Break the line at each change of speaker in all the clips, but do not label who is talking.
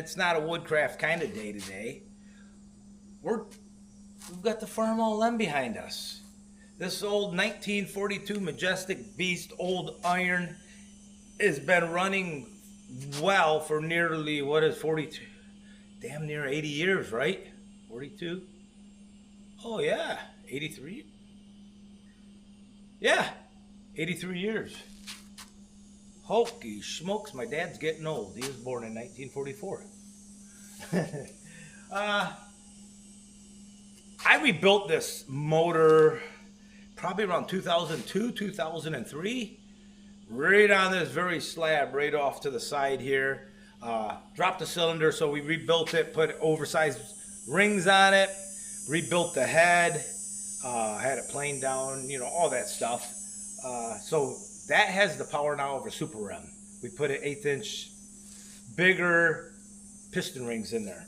it's not a woodcraft kind of day today. We've got the Farmall M behind us. This old 1942 Majestic Beast old iron has been running well for nearly, 42? Damn near 80 years, right? 42? Oh yeah, 83? Yeah, 83 years. Holy smokes, my dad's getting old. He was born in 1944. I rebuilt this motor probably around 2002, 2003. Right on this very slab, right off to the side here. Dropped the cylinder, so we rebuilt it, put oversized rings on it, rebuilt the head, had it planed down, you know, all that stuff. So that has the power now of a Super M. We put an 1/8" bigger piston rings in there.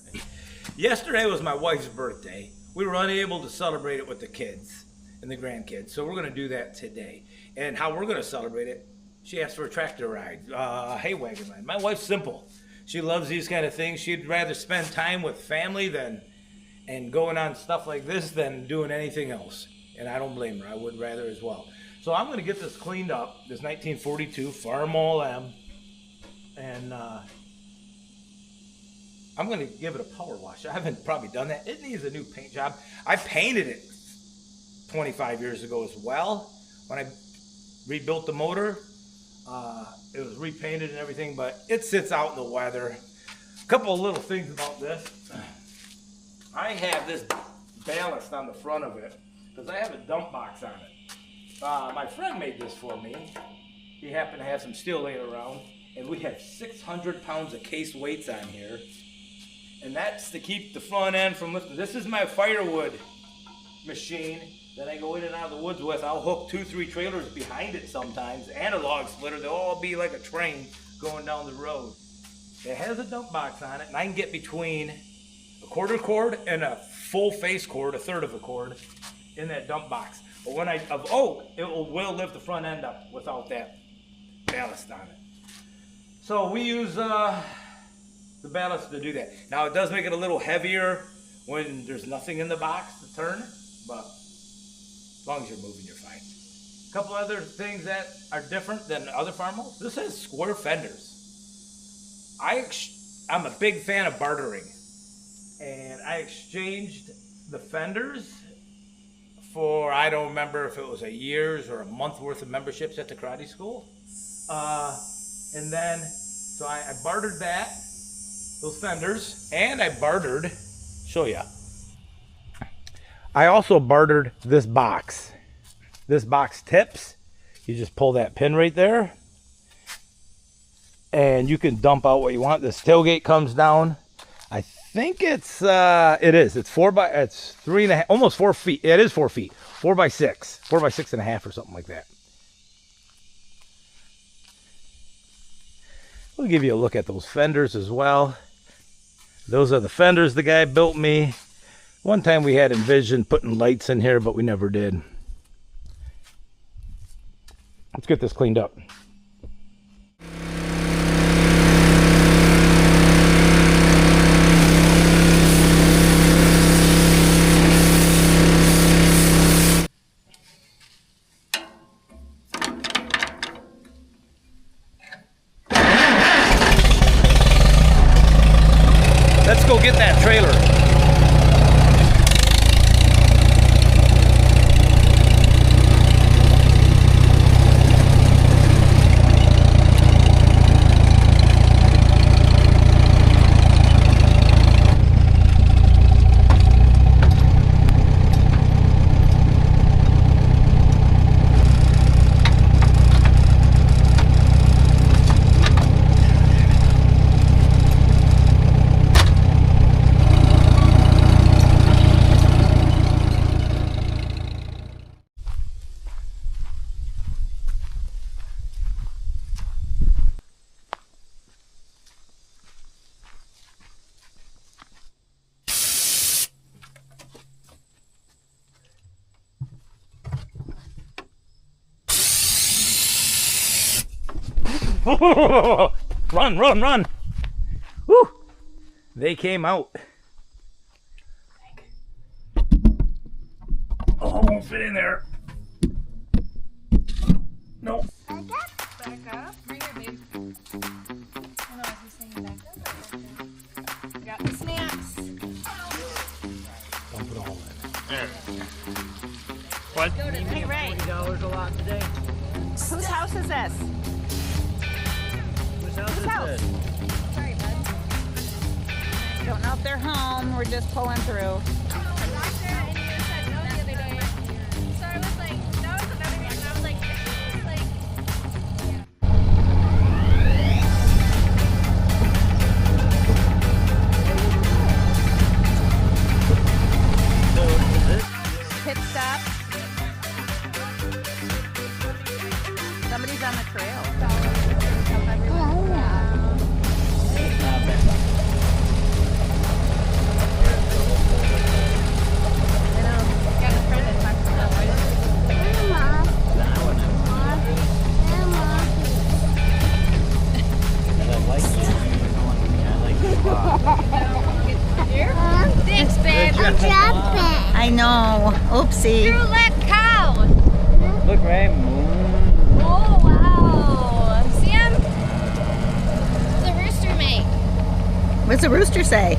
Yesterday was my wife's birthday. We were unable to celebrate it with the kids and the grandkids, so we're going to do that today. And how we're going to celebrate it, she asked for a tractor ride, hay wagon ride. My wife's simple. She loves these kind of things. She'd rather spend time with family and going on stuff like this than doing anything else. And I don't blame her. I would rather as well. So I'm going to get this cleaned up, this 1942 Farmall M, and I'm going to give it a power wash. I haven't probably done that. It needs a new paint job. I painted it 25 years ago as well. When I rebuilt the motor, it was repainted and everything, but it sits out in the weather. A couple of little things about this. I have this ballast on the front of it because I have a dump box on it. My friend made this for me. He happened to have some steel laying around, and we have 600 pounds of case weights on here, and that's to keep the front end from lifting. This is my firewood machine that I go in and out of the woods with. I'll hook 2-3 trailers behind it sometimes, and a log splitter. They'll all be like a train going down the road. It has a dump box on it, and I can get between a 1/4 cord and a full face cord, 1/3 of a cord, in that dump box. But when of oak, it will lift the front end up without that ballast on it. So we use the ballast to do that. Now it does make it a little heavier when there's nothing in the box to turn, but as long as you're moving, you're fine. A couple other things that are different than other Farmalls. This has square fenders. I'm a big fan of bartering, and I exchanged the fenders for, I don't remember if it was a year's or a month worth of memberships at the karate school. And then, so I bartered those fenders, and I bartered, show ya. I also bartered this box. This box tips. You just pull that pin right there, and you can dump out what you want. This tailgate comes down. I think it's 3.5, almost 4 feet. It is 4 feet, 4 by 6, 4 by 6.5 or something like that. We'll give you a look at those fenders as well. Those are the fenders the guy built me. One time we had envisioned putting lights in here, but we never did. Let's get this cleaned up. Let's go get that trailer. Run, run, run. Woo. They came out. Oh, I won't fit in there. Nope.
Back up. Bring it, babe. I don't know if he's saying back up. We got the snacks.
Dump it all in.
There. What?
Hey, Ray.
$40 a lot today.
Whose house is this?
Whose house is
house?
this?
Sorry, bud. Don't know if they're home. We're just pulling through. Pit stop. Somebody's on the trail.
Thanks, babe.
I'm jumping.
I know. Oopsie.
Through that cow.
Look, Ray.
Oh, wow. See him? What's the rooster make?
What's the rooster say?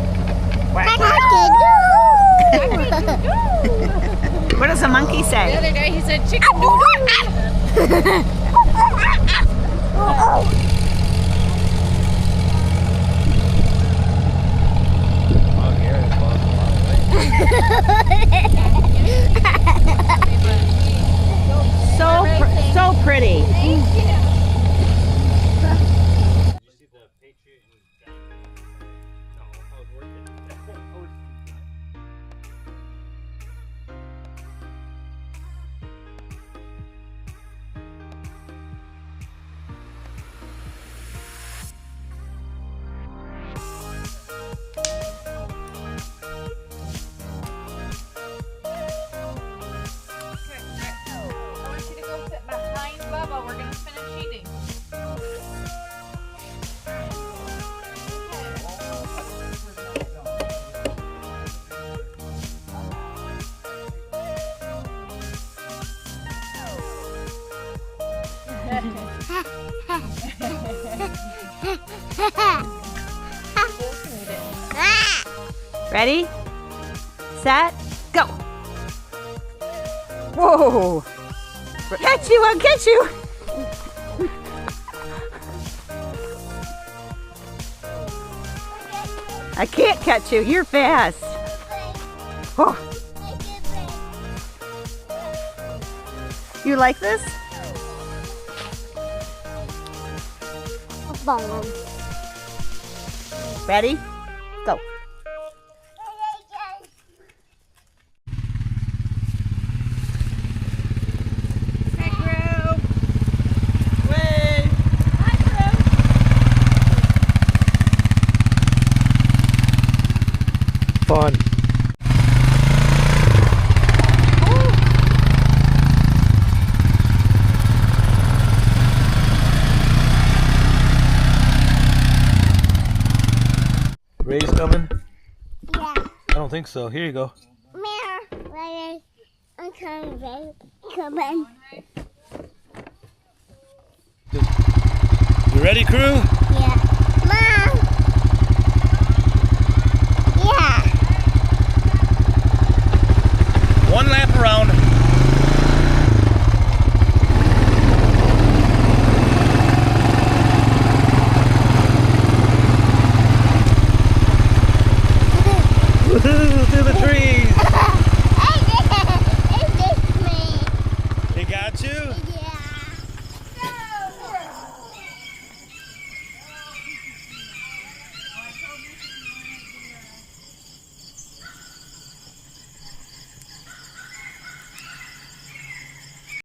What does the monkey
The
say?
other day he said chicken doodle.
Oh, Gary's walking a long way.
So pretty.
Thank you.
Did you see the Patriot and John? No, I was working.
I want you to go sit behind Bubba. We're going to finish eating.
Ready? Set? Go. Whoa. Catch you, I'll catch you. I can't catch you, you're fast. Oh. You like this? Ready? Go.
Fun. Ray's coming?
Yeah.
I don't think so. Here you go.
Mare, I'm coming, baby. Coming.
You ready, crew?
Yeah. Mom. Yeah.
One lap around.